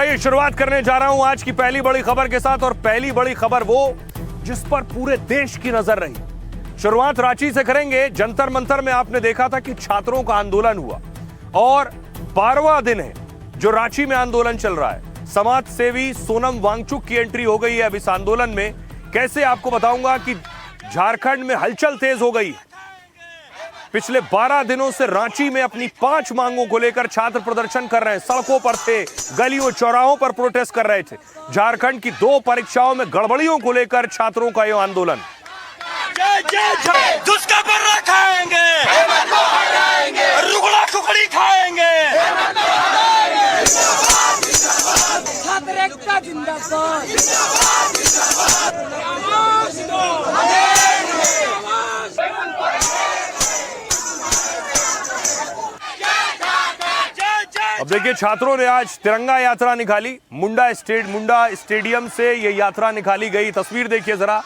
शुरुआत करने जा रहा हूं आज की पहली बड़ी खबर के साथ, और पहली बड़ी खबर वो जिस पर पूरे देश की नजर रही। शुरुआत रांची से करेंगे। जंतर मंतर में आपने देखा था कि छात्रों का आंदोलन हुआ और 12वां दिन है जो रांची में आंदोलन चल रहा है। समाज सेवी सोनम वांगचुक की एंट्री हो गई है अब इस आंदोलन में। कैसे आपको बताऊंगा कि झारखंड में हलचल तेज हो गई। पिछले 12 दिनों से रांची में अपनी 5 मांगों को लेकर छात्र प्रदर्शन कर रहे हैं। सड़कों पर थे, गलियों चौराहों पर प्रोटेस्ट कर रहे थे। झारखंड की 2 परीक्षाओं में गड़बड़ियों को लेकर छात्रों का यह आंदोलन। खाएंगे, रुगड़ा खुखड़ी खाएंगे। छात्र एकता जिंदाबाद। अब देखिए, छात्रों ने आज तिरंगा यात्रा निकाली। मुंडा स्टेडियम से ये यात्रा निकाली गई। तस्वीर देखिए जरा,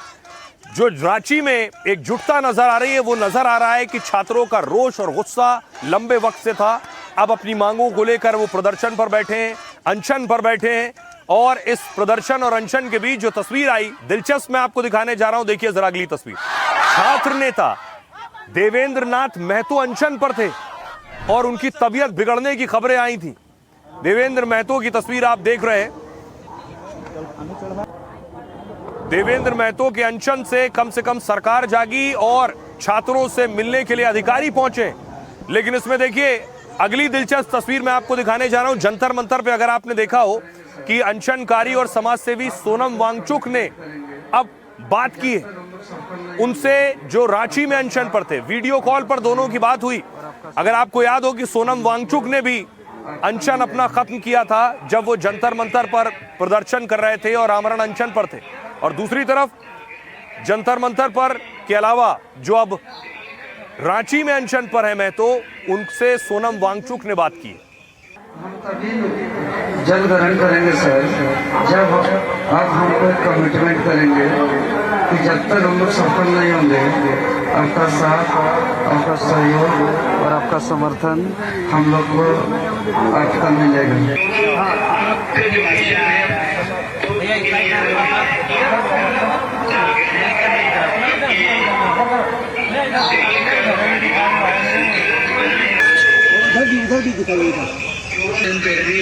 जो रांची में एकजुटता नजर आ रही है वो नजर आ रहा है कि छात्रों का रोष और गुस्सा लंबे वक्त से था। अब अपनी मांगों को लेकर वो प्रदर्शन पर बैठे हैं, अनशन पर बैठे हैं। और इस प्रदर्शन और अनशन के बीच जो तस्वीर आई, दिलचस्प मैं आपको दिखाने जा रहा हूं। देखिए जरा अगली तस्वीर। छात्र नेता देवेंद्र नाथ महतो अनशन पर थे और उनकी तबीयत बिगड़ने की खबरें आई थी। देवेंद्र महतो की तस्वीर आप देख रहे हैं। देवेंद्र महतो के अनशन से कम सरकार जागी और छात्रों से मिलने के लिए अधिकारी पहुंचे। लेकिन इसमें देखिए अगली दिलचस्प तस्वीर मैं आपको दिखाने जा रहा हूं। जंतर मंतर पे अगर आपने देखा हो कि अनशनकारी और समाजसेवी सोनम वांगचुक ने अब बात की है उनसे जो रांची में अनशन पर थे। वीडियो कॉल पर दोनों की बात हुई। अगर आपको याद हो कि सोनम वांगचुक ने भी अनशन अपना खत्म किया था जब वो जंतर मंतर पर प्रदर्शन कर रहे थे और आमरण अनशन पर थे। और दूसरी तरफ जंतर मंतर पर के अलावा जो अब रांची में अनशन पर है महतो, उनसे सोनम वांगचुक ने बात की। हम तभी जल ग्रहण करेंगे सर जब आप हमको कमिटमेंट करेंगे कि जब तक हम लोग सफल नहीं होंगे आपका साथ, आपका सहयोग और आपका समर्थन हम लोग को आपका मिलेगा।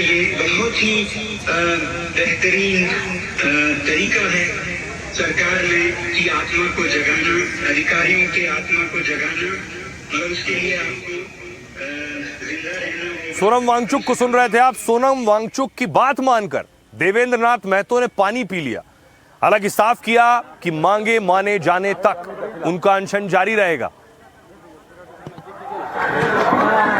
ये बहुत ही बेहतरीन तरीका है सरकार ने की आत्मा को जगाना, अधिकारियों के आत्मा को जगाना, और उसके लिए आपको जिंदा रहना। सोनम वांगचुक को सुन रहे थे आप। सोनम वांगचुक की बात मानकर देवेंद्र नाथ महतो ने पानी पी लिया। हालांकि साफ किया कि मांगे माने जाने तक उनका अनशन जारी रहेगा।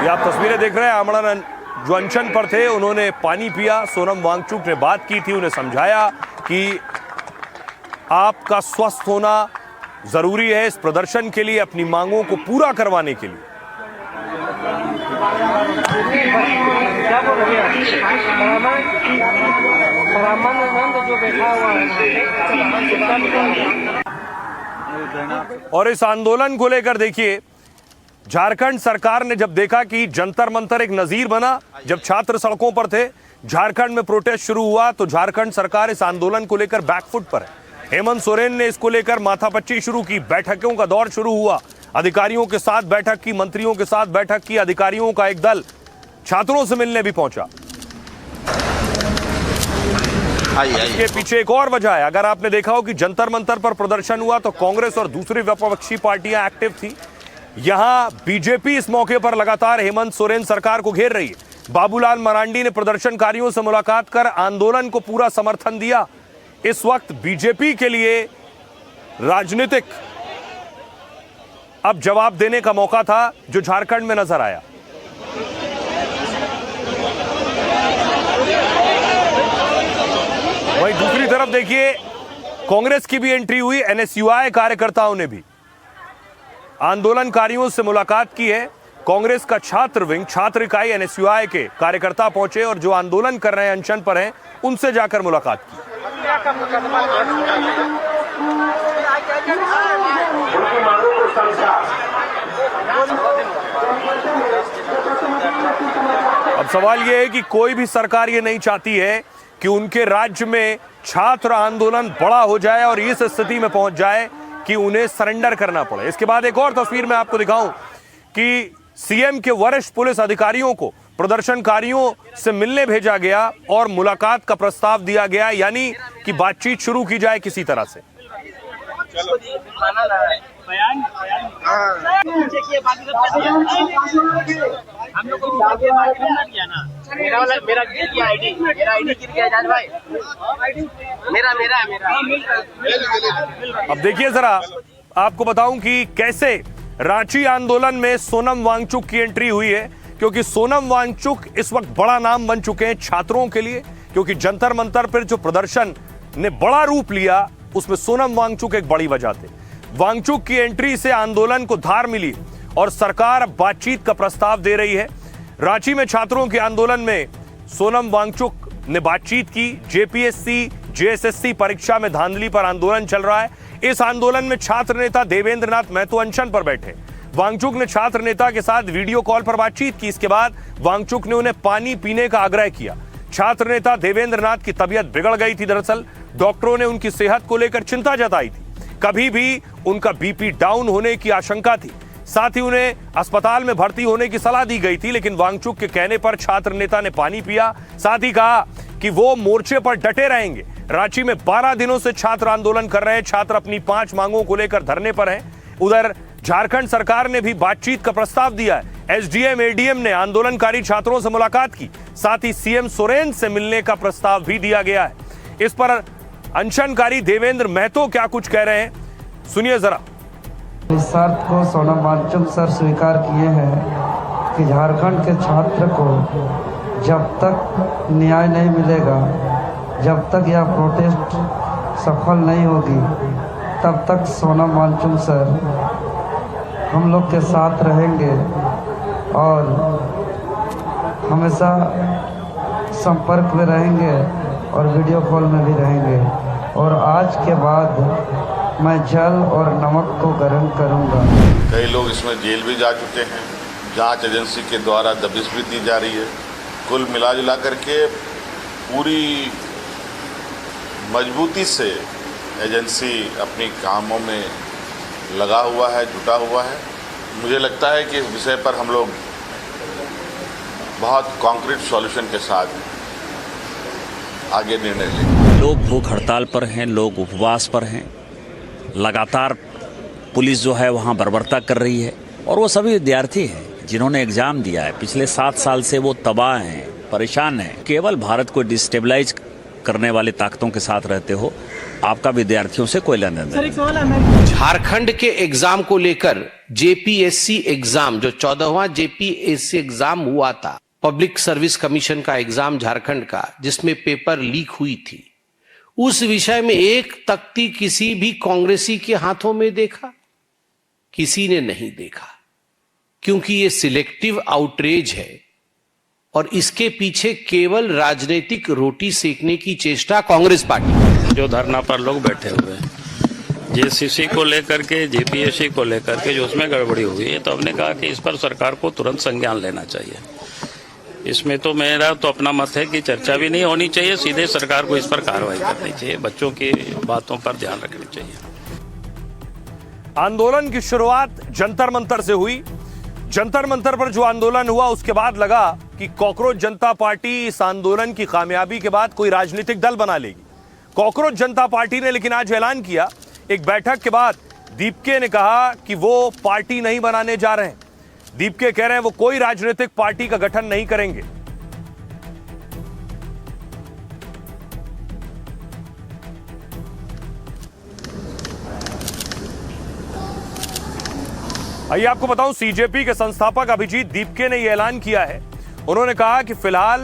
ये आप तस्वीरें देख रहे हैं। आमरण जो अनशन पर थे उन्होंने पानी पिया। सोनम वांगचुक ने बात की थी, उन्हें समझाया कि आपका स्वस्थ होना जरूरी है इस प्रदर्शन के लिए, अपनी मांगों को पूरा करवाने के लिए। और इस आंदोलन को लेकर देखिए, झारखंड सरकार ने जब देखा कि जंतर मंतर एक नजीर बना, जब छात्र सड़कों पर थे, झारखंड में प्रोटेस्ट शुरू हुआ, तो झारखंड सरकार इस आंदोलन को लेकर बैकफुट पर है। हेमंत सोरेन ने इसको लेकर माथापच्ची शुरू की। बैठकों का दौर शुरू हुआ। अधिकारियों के साथ बैठक की, मंत्रियों के साथ बैठक की। अधिकारियों का एक दल छात्रों से मिलने भी पहुंचा। इसके पीछे एक और वजह है। अगर आपने देखा हो कि जंतर मंतर पर प्रदर्शन हुआ तो कांग्रेस और दूसरी विपक्षी पार्टियां एक्टिव थी। यहां बीजेपी इस मौके पर लगातार हेमंत सोरेन सरकार को घेर रही है। बाबूलाल मरांडी ने प्रदर्शनकारियों से मुलाकात कर आंदोलन को पूरा समर्थन दिया। इस वक्त बीजेपी के लिए राजनीतिक अब जवाब देने का मौका था जो झारखंड में नजर आया। वहीं दूसरी तरफ देखिए, कांग्रेस की भी एंट्री हुई। एनएसयूआई कार्यकर्ताओं ने भी आंदोलनकारियों से मुलाकात की है। कांग्रेस का छात्र विंग, छात्र इकाई एनएसयूआई के कार्यकर्ता पहुंचे और जो आंदोलन कर रहे हैं, अनशन पर हैं, उनसे जाकर मुलाकात की। अब सवाल यह है कि कोई भी सरकार ये नहीं चाहती है कि उनके राज्य में छात्र आंदोलन बड़ा हो जाए और इस स्थिति में पहुंच जाए कि उन्हें सरेंडर करना पड़े। इसके बाद एक और तस्वीर मैं आपको दिखाऊं कि सीएम के वरिष्ठ पुलिस अधिकारियों को प्रदर्शनकारियों से मिलने भेजा गया और मुलाकात का प्रस्ताव दिया गया, यानी कि बातचीत शुरू की जाए किसी तरह से। अब देखिए जरा, आपको बताऊं कि कैसे रांची आंदोलन में सोनम वांगचुक की एंट्री हुई है, क्योंकि सोनम वांगचुक इस वक्त बड़ा नाम बन चुके हैं छात्रों के लिए, क्योंकि जंतर मंतर पर जो प्रदर्शन ने बड़ा रूप लिया उसमें सोनम वांगचुक एक बड़ी वजह थे। वांगचुक की एंट्री से आंदोलन को धार मिली और सरकार अब बातचीत का प्रस्ताव दे रही है। रांची में छात्रों के आंदोलन में सोनम वांगचुक ने बातचीत की। जेपीएससी जेएसएससी परीक्षा में धांधली पर आंदोलन चल रहा है। इस आंदोलन में छात्र नेता देवेंद्र नाथ महतो अनशन पर बैठे। वांगचुक ने छात्र नेता के साथ वीडियो कॉल पर बातचीत की। इसके बाद वांगचुक ने उन्हें पानी पीने का आग्रह किया। छात्र नेता देवेंद्र नाथ की तबीयत बिगड़ गई थी। दरअसल डॉक्टरों ने उनकी सेहत को लेकर चिंता जताई थी। कभी भी उनका बीपी डाउन होने की आशंका थी। साथ ही उन्हें अस्पताल में भर्ती होने की सलाह दी गई थी, लेकिन वांगचुक के कहने पर छात्र नेता ने पानी पिया। साथ ही कहा कि वो मोर्चे पर डटे रहेंगे। रांची में 12 दिनों से छात्र आंदोलन कर रहे हैं। छात्र अपनी 5 मांगों को लेकर धरने पर हैं। उधर झारखंड सरकार ने भी बातचीत का प्रस्ताव दिया है। एसडीएम एडीएम ने आंदोलनकारी छात्रों से मुलाकात की। साथ ही सीएम सोरेन से मिलने का प्रस्ताव भी दिया गया है। इस पर अनशनकारी देवेंद्र महतो क्या कुछ कह रहे हैं, सुनिए जरा। इस शर्त को सोनम वांगचुक सर स्वीकार किए हैं कि झारखंड के छात्र को जब तक न्याय नहीं मिलेगा, जब तक यह प्रोटेस्ट सफल नहीं होगी, तब तक सोनम वांगचुक सर हम लोग के साथ रहेंगे और हमेशा संपर्क में रहेंगे और वीडियो कॉल में भी रहेंगे। और आज के बाद मैं जल और नमक को गर्म करूंगा। कई लोग इसमें जेल भी जा चुके हैं। जांच एजेंसी के द्वारा दबिश भी दी जा रही है। कुल मिला जुला करके पूरी मजबूती से एजेंसी अपनी कामों में लगा हुआ है, जुटा हुआ है। मुझे लगता है कि इस विषय पर हम लोग बहुत कॉन्क्रीट सॉल्यूशन के साथ आगे निर्णय लेंगे। लोग भूख हड़ताल पर हैं, लोग उपवास पर हैं। लगातार पुलिस जो है वहाँ बर्बरता कर रही है और वो सभी विद्यार्थी हैं जिन्होंने एग्ज़ाम दिया है। पिछले 7 साल से वो तबाह हैं, परेशान हैं। केवल भारत को डिस्टेबलाइज करने वाली ताकतों के साथ रहते हो, आपका विद्यार्थियों से कोई लेना देना। झारखंड के एग्जाम को लेकर जेपीएससी एग्जाम, जो 14वां जेपीएससी एग्जाम हुआ था, पब्लिक सर्विस कमीशन का एग्जाम झारखंड का, जिसमें पेपर लीक हुई थी, उस विषय में एक तख्ती किसी भी कांग्रेसी के हाथों में देखा? किसी ने नहीं देखा, क्योंकि ये सिलेक्टिव आउटरीच है और इसके पीछे केवल राजनीतिक रोटी सेकने की चेष्टा कांग्रेस पार्टी। जो धरना पर लोग बैठे हुए हैं जेसीसी को लेकर के, जेपीएससी को लेकर के, जो उसमें गड़बड़ी हुई है, तो हमने कहा कि इस पर सरकार को तुरंत संज्ञान लेना चाहिए। इसमें तो मेरा तो अपना मत है कि चर्चा भी नहीं होनी चाहिए, सीधे सरकार को इस पर कार्रवाई करनी चाहिए। बच्चों की बातों पर ध्यान रखनी चाहिए। आंदोलन की शुरुआत जंतर मंतर से हुई। जंतर मंतर पर जो आंदोलन हुआ उसके बाद लगा कि कॉकरोच जनता पार्टी इस आंदोलन की कामयाबी के बाद कोई राजनीतिक दल बना लेगी। कॉकरोच जनता पार्टी ने लेकिन आज ऐलान किया, एक बैठक के बाद दीपके ने कहा कि वो पार्टी नहीं बनाने जा रहे हैं। दीपके कह रहे हैं वो कोई राजनीतिक पार्टी का गठन नहीं करेंगे। आइए आपको बताऊं, सीजेपी के संस्थापक अभिजीत दीपके ने यह ऐलान किया है। उन्होंने कहा कि फिलहाल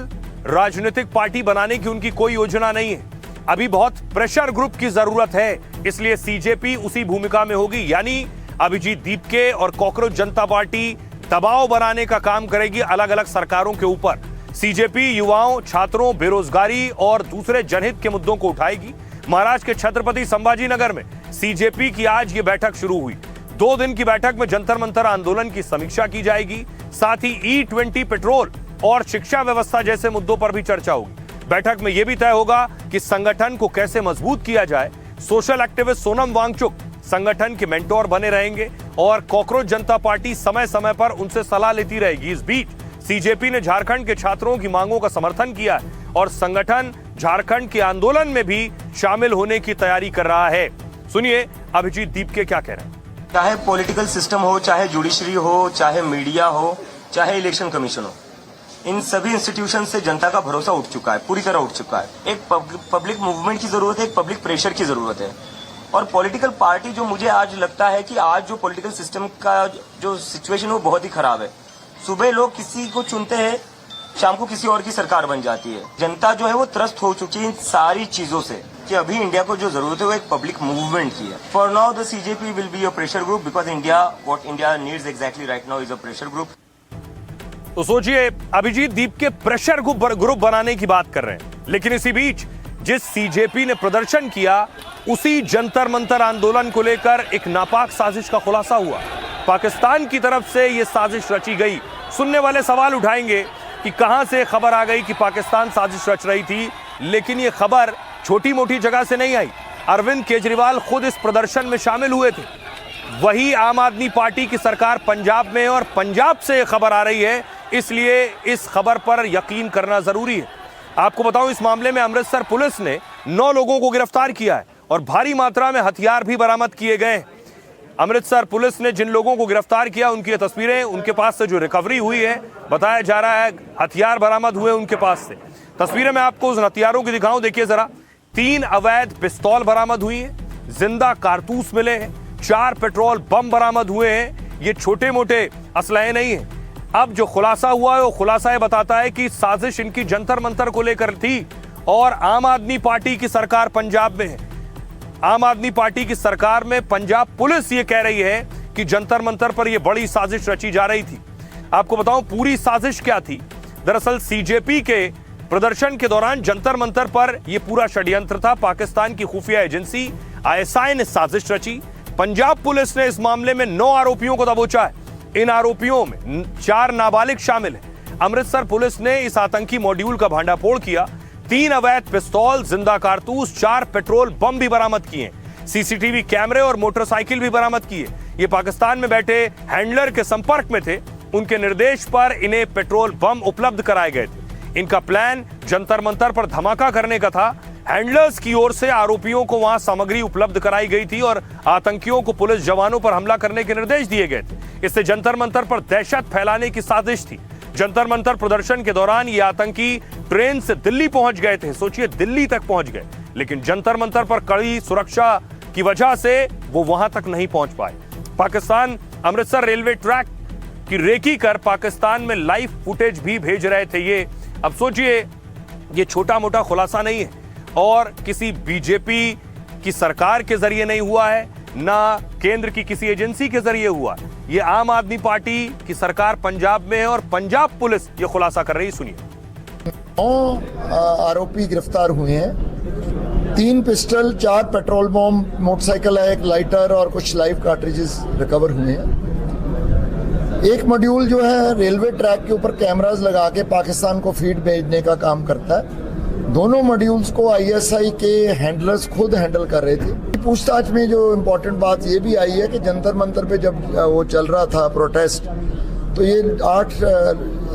राजनीतिक पार्टी बनाने की उनकी कोई योजना नहीं है। अभी बहुत प्रेशर ग्रुप की जरूरत है, इसलिए सीजेपी उसी भूमिका में होगी। यानी अभिजीत दीपके और कॉकरोच जनता पार्टी दबाव बनाने का काम करेगी अलग अलग सरकारों के ऊपर। सीजेपी युवाओं, छात्रों, बेरोजगारी और दूसरे जनहित के मुद्दों को उठाएगी। महाराष्ट्र के छत्रपति संभाजीनगर में सीजेपी की आज ये बैठक शुरू हुई। 2 दिन की बैठक में जंतर मंतर आंदोलन की समीक्षा की जाएगी। साथ ही E20 पेट्रोल और शिक्षा व्यवस्था जैसे मुद्दों पर भी चर्चा होगी। बैठक में यह भी तय होगा कि संगठन को कैसे मजबूत किया जाए। सोशल एक्टिविस्ट सोनम वांगचुक संगठन के मेंटोर बने रहेंगे और कॉकरोच जनता पार्टी समय समय पर उनसे सलाह लेती रहेगी। इस बीच सीजेपी ने झारखंड के छात्रों की मांगों का समर्थन किया है और संगठन झारखंड के आंदोलन में भी शामिल होने की तैयारी कर रहा है। सुनिए अभिजीत दीपके क्या कह रहे हैं। चाहे पॉलिटिकल सिस्टम हो, चाहे जुडिशरी हो, चाहे मीडिया हो, चाहे इलेक्शन कमीशन हो, इन सभी इंस्टीट्यूशन से जनता का भरोसा उठ चुका है, पूरी तरह उठ चुका है। एक पब्लिक मूवमेंट की जरूरत है, एक पब्लिक प्रेशर की जरूरत है। और पॉलिटिकल पार्टी जो मुझे आज लगता है कि आज जो पॉलिटिकल सिस्टम का जो सिचुएशन है वो बहुत ही खराब है। सुबह लोग किसी को चुनते हैं, शाम को किसी और की सरकार बन जाती है। जनता जो है वो त्रस्त हो चुकी है इन सारी चीजों से कि अभी इंडिया को जो जरूरत है वो एक पब्लिक मूवमेंट की है। For now the CJP will be a pressure group because India what India needs exactly right now is a pressure group. तो सोचिए अभिजीत दीपके प्रेशर ग्रुप बनाने की बात कर रहे हैं, लेकिन इसी बीच जिस सीजेपी ने प्रदर्शन किया उसी जंतर मंतर आंदोलन को लेकर एक नापाक साजिश का खुलासा हुआ। पाकिस्तान की तरफ से यह साजिश रची गई। सुनने वाले सवाल उठाएंगे कि कहां से खबर आ गई कि पाकिस्तान साजिश रच रही थी, लेकिन यह खबर छोटी मोटी जगह से नहीं आई। अरविंद केजरीवाल खुद इस प्रदर्शन में शामिल हुए थे। वही आम आदमी पार्टी की सरकार पंजाब में और पंजाब से यह खबर आ रही है, इसलिए इस खबर पर यकीन करना जरूरी है। आपको बताऊं इस मामले में अमृतसर पुलिस ने 9 लोगों को गिरफ्तार किया है और भारी मात्रा में हथियार भी बरामद किए गए। अमृतसर पुलिस ने जिन लोगों को गिरफ्तार किया उनकी तस्वीरें, उनके पास से जो रिकवरी हुई है, बताया जा रहा है हथियार बरामद हुए उनके पास से। तस्वीरें मैं आपको उन हथियारों की दिखाऊं, देखिए जरा। 3 अवैध पिस्तौल बरामद हुई है, जिंदा कारतूस मिले हैं, 4 पेट्रोल बम बरामद हुए हैं। ये छोटे मोटे असलहे नहीं है। अब जो खुलासा हुआ है वो खुलासा ये बताता है कि साजिश इनकी जंतर मंतर को लेकर थी और आम आदमी पार्टी की सरकार पंजाब में है। आम आदमी पार्टी की सरकार में पंजाब पुलिस ये कह रही है कि जंतर मंतर पर यह बड़ी साजिश रची जा रही थी। आपको बताऊं पूरी साजिश क्या थी। दरअसल सीजेपी के प्रदर्शन के दौरान जंतर मंतर पर यह पूरा षड्यंत्र था। पाकिस्तान की खुफिया एजेंसी आईएसआई ने साजिश रची। पंजाब पुलिस ने इस मामले में 9 आरोपियों को दबोचा है। इन आरोपियों में 4 नाबालिग शामिल हैं। अमृतसर पुलिस ने इस आतंकी मॉड्यूल का भांडाफोड़ किया। 3 अवैध पिस्तौल, जिंदा कारतूस, 4 पेट्रोल बम भी बरामद किए। सीसीटीवी कैमरे और मोटरसाइकिल भी बरामद किए। ये पाकिस्तान में बैठे हैंडलर के संपर्क में थे। उनके निर्देश पर इन्हें पेट्रोल बम उपलब्ध कराए गए थे। इनका प्लान जंतर मंतर पर धमाका करने का था। हैंडलर्स की ओर से आरोपियों को वहां सामग्री उपलब्ध कराई गई थी और आतंकियों को पुलिस जवानों पर हमला करने के निर्देश दिए गए थे। इससे जंतर मंतर पर दहशत फैलाने की साजिश थी। जंतर मंतर प्रदर्शन के दौरान ये आतंकी ट्रेन से दिल्ली पहुंच गए थे। सोचिए दिल्ली तक पहुंच गए, लेकिन जंतर मंतर पर कड़ी सुरक्षा की वजह से वो वहां तक नहीं पहुंच पाए। पाकिस्तान अमृतसर रेलवे ट्रैक की रेकी कर पाकिस्तान में लाइव फुटेज भी भेज रहे थे ये। अब सोचिए ये छोटा मोटा खुलासा नहीं है और किसी बीजेपी की सरकार के जरिए नहीं हुआ है, ना केंद्र की किसी एजेंसी के जरिए हुआ। ये आम आदमी पार्टी की सरकार पंजाब में है और पंजाब पुलिस ये खुलासा कर रही। सुनिए। 9 आरोपी गिरफ्तार हुए हैं। 3 पिस्टल, 4 पेट्रोल बम, मोटरसाइकिल है, 1 लाइटर और कुछ लाइव कार्ट्रिजेस रिकवर हुए हैं। एक मॉड्यूल जो है रेलवे ट्रैक के ऊपर कैमरास लगा के पाकिस्तान को फीड भेजने का काम करता है। दोनों मॉड्यूल्स को आईएसआई के हैंडलर्स खुद हैंडल कर रहे थे। पूछताछ में जो इम्पोर्टेंट बात ये भी आई है कि जंतर मंतर पे जब वो चल रहा था प्रोटेस्ट, तो ये 8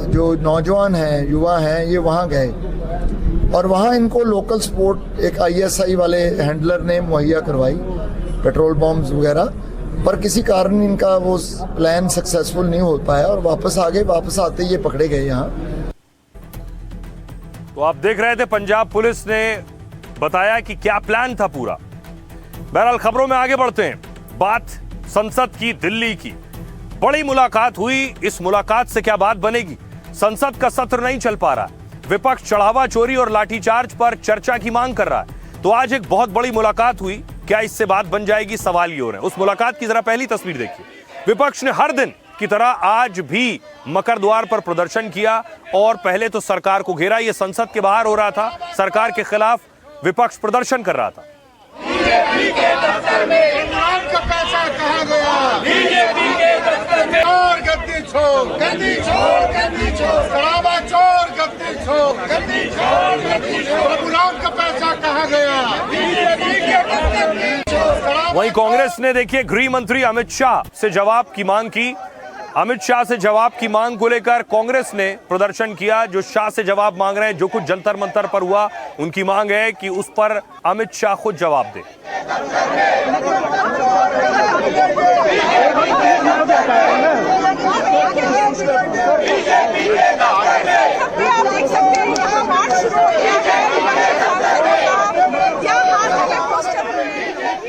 जो नौजवान हैं, युवा हैं, ये वहाँ गए और वहाँ इनको लोकल सपोर्ट एक आईएसआई वाले हैंडलर ने मुहैया करवाई, पेट्रोल बम्स वगैरह, पर किसी कारण इनका वो प्लान सक्सेसफुल नहीं हो पाया और वापस आ गए। वापस आते ये पकड़े गए यहाँ। तो आप देख रहे थे पंजाब पुलिस ने बताया कि क्या प्लान था पूरा। बहरहाल खबरों में आगे बढ़ते हैं। बात संसद की, दिल्ली की बड़ी मुलाकात हुई। इस मुलाकात से क्या बात बनेगी? संसद का सत्र नहीं चल पा रहा। विपक्ष चढ़ावा चोरी और लाठीचार्ज पर चर्चा की मांग कर रहा है। तो आज एक बहुत बड़ी मुलाकात हुई, क्या इससे बात बन जाएगी? सवाल ये हो रहे हैं। उस मुलाकात की जरा पहली तस्वीर देखिए। विपक्ष ने हर दिन की तरह आज भी मकर द्वार पर प्रदर्शन किया और पहले तो सरकार को घेरा। यह संसद के बाहर हो रहा था। सरकार के खिलाफ विपक्ष प्रदर्शन कर रहा था। बीजेपी के दफ्तर में इमरान का पैसा कहाँ गया? बीजेपी के दफ्तर में और गद्दी छोड़, गद्दी छोड़, गद्दी छोड़, शराबा चोर, गद्दी छोड़, गद्दी छोड़, गद्दी छोड़। गुलाम का पैसा कहाँ गया? बीजेपी के दफ्तर में वहीं कांग्रेस ने देखिए गृह मंत्री अमित शाह से जवाब की मांग की। अमित शाह से जवाब की मांग को लेकर कांग्रेस ने प्रदर्शन किया। जो शाह से जवाब मांग रहे हैं, जो कुछ जंतर मंतर पर हुआ, उनकी मांग है कि उस पर अमित शाह खुद जवाब दे।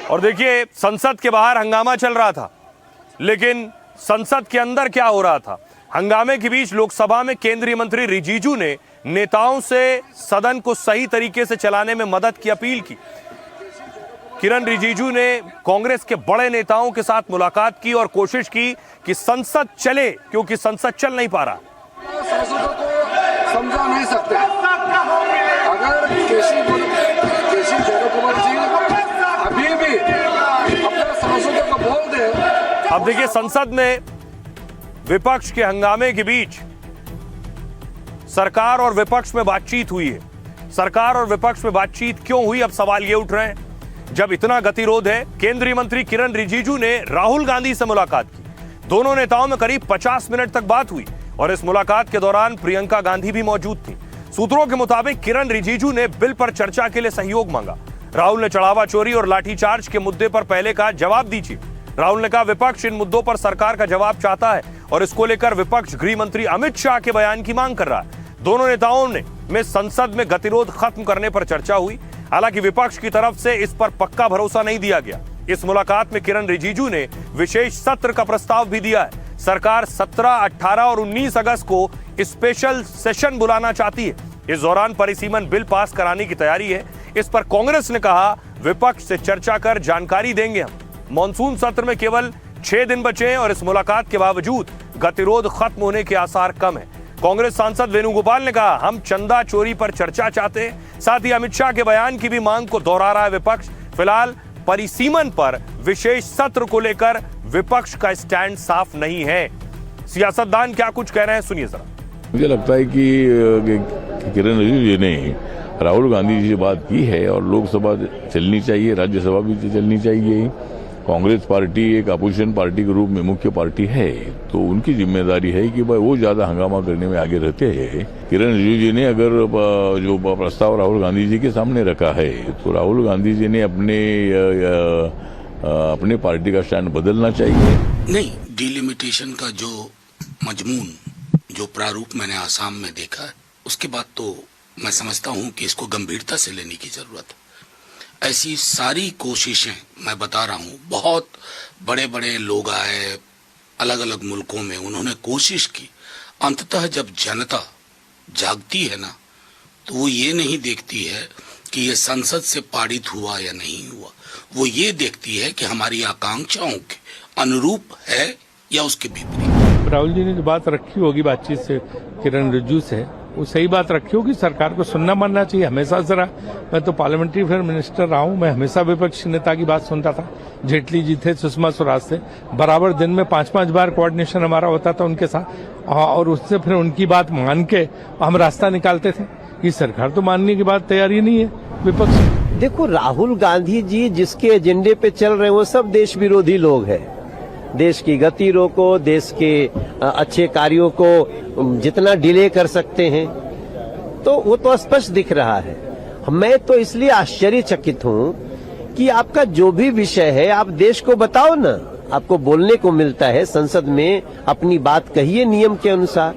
और देखिए संसद के बाहर हंगामा चल रहा था, लेकिन संसद के अंदर क्या हो रहा था? हंगामे के बीच लोकसभा में केंद्रीय मंत्री रिजिजू ने नेताओं से सदन को सही तरीके से चलाने में मदद की अपील की। किरण रिजिजू ने कांग्रेस के बड़े नेताओं के साथ मुलाकात की और कोशिश की कि संसद चले, क्योंकि संसद चल नहीं पा रहा। सांसदों को समझा नहीं सकते। अगर केसी जयकुमार जी अभी भी अपने सांसदों को बोल दे। अब देखिए संसद में विपक्ष के हंगामे के बीच सरकार और विपक्ष में बातचीत हुई है। सरकार और विपक्ष में बातचीत क्यों हुई, अब सवाल ये उठ रहे हैं। जब इतना गतिरोध है, केंद्रीय मंत्री किरण रिजिजू ने राहुल गांधी से मुलाकात की। दोनों नेताओं में करीब 50 मिनट तक बात हुई और इस मुलाकात के दौरान प्रियंका गांधी भी मौजूद थी। सूत्रों के मुताबिक किरण रिजिजू ने बिल पर चर्चा के लिए सहयोग मांगा। राहुल ने चढ़ावा चोरी और लाठीचार्ज के मुद्दे पर पहले कहा जवाब दीजिए। राहुल ने कहा विपक्ष इन मुद्दों पर सरकार का जवाब चाहता है और इसको लेकर विपक्ष गृह मंत्री अमित शाह के बयान की मांग कर रहा है। दोनों नेताओं में संसद में गतिरोध खत्म करने पर चर्चा हुई। हालांकि विपक्ष की तरफ से इस पर पक्का भरोसा नहीं दिया गया। इस मुलाकात में किरण रिजिजू ने विशेष सत्र का प्रस्ताव भी दिया है। सरकार 17, 18 और 19 अगस्त को स्पेशल सेशन बुलाना चाहती है। इस दौरान परिसीमन बिल पास कराने की तैयारी है। इस पर कांग्रेस ने कहा विपक्ष से चर्चा कर जानकारी देंगे हम। मॉनसून सत्र में केवल 6 दिन बचे हैं और इस मुलाकात के बावजूद गतिरोध खत्म होने के आसार कम है। कांग्रेस सांसद वेणुगोपाल ने कहा हम चंदा चोरी पर चर्चा चाहते हैं। साथ ही अमित शाह के बयान की भी मांग को दोहरा रहा है विपक्ष। फिलहाल परिसीमन पर विशेष सत्र को लेकर विपक्ष का स्टैंड साफ नहीं है। सियासतदान क्या कुछ कह रहे हैं, सुनिए जरा। मुझे लगता है कि किरण रिजिजू ने राहुल गांधी जी से बात की है और लोकसभा चलनी चाहिए, राज्यसभा भी चलनी चाहिए। कांग्रेस पार्टी एक अपोजिशन पार्टी के रूप में मुख्य पार्टी है, तो उनकी जिम्मेदारी है कि भाई वो ज्यादा हंगामा करने में आगे रहते हैं। किरण रिजिजू जी ने अगर जो प्रस्ताव राहुल गांधी जी के सामने रखा है, तो राहुल गांधी जी ने अपने पार्टी का स्टैंड बदलना चाहिए। नहीं, डिलिमिटेशन का जो मजमून, जो प्रारूप मैंने आसाम में देखा है, उसके बाद तो मैं समझता हूं कि इसको गंभीरता से लेने की जरूरत है। ऐसी सारी कोशिशें, मैं बता रहा हूं, बहुत बड़े बड़े लोग आए अलग अलग मुल्कों में, उन्होंने कोशिश की। अंततः जब जनता जागती है ना, तो वो ये नहीं देखती है कि ये संसद से पारित हुआ या नहीं हुआ, वो ये देखती है कि हमारी आकांक्षाओं के अनुरूप है या उसके विपरीत। राहुल जी ने जो बात रखी होगी बातचीत से किरण रिजिजू से, वो सही बात रखी होगी। सरकार को सुनना मानना चाहिए हमेशा। जरा मैं तो पार्लियामेंट्री अफेयर मिनिस्टर रहा हूं, मैं हमेशा विपक्षी नेता की बात सुनता था। जेटली जी थे, सुषमा स्वराज थे, बराबर दिन में 5-5 बार कोऑर्डिनेशन हमारा होता था उनके साथ, और उससे फिर उनकी बात मान के हम रास्ता निकालते थे। ये सरकार तो मानने की बात तैयारी नहीं है विपक्ष। देखो, राहुल गांधी जी जिसके एजेंडे पे चल रहे हैं वो सब देश विरोधी लोग हैं। देश की गति रोको, देश के अच्छे कार्यों को जितना डिले कर सकते हैं, तो वो तो स्पष्ट दिख रहा है। मैं तो इसलिए आश्चर्यचकित हूं कि आपका जो भी विषय है आप देश को बताओ ना। आपको बोलने को मिलता है, संसद में अपनी बात कहिए नियम के अनुसार,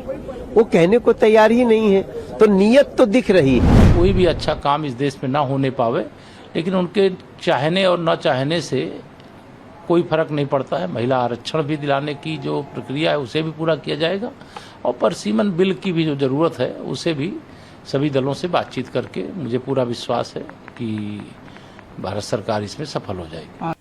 वो कहने को तैयार ही नहीं है। तो नियत तो दिख रही है। कोई भी अच्छा काम इस देश में ना होने पावे, लेकिन उनके चाहने और न चाहने से कोई फर्क नहीं पड़ता है। महिला आरक्षण भी दिलाने की जो प्रक्रिया है उसे भी पूरा किया जाएगा, और परिसीमन बिल की भी जो जरूरत है उसे भी सभी दलों से बातचीत करके मुझे पूरा विश्वास है कि भारत सरकार इसमें सफल हो जाएगी।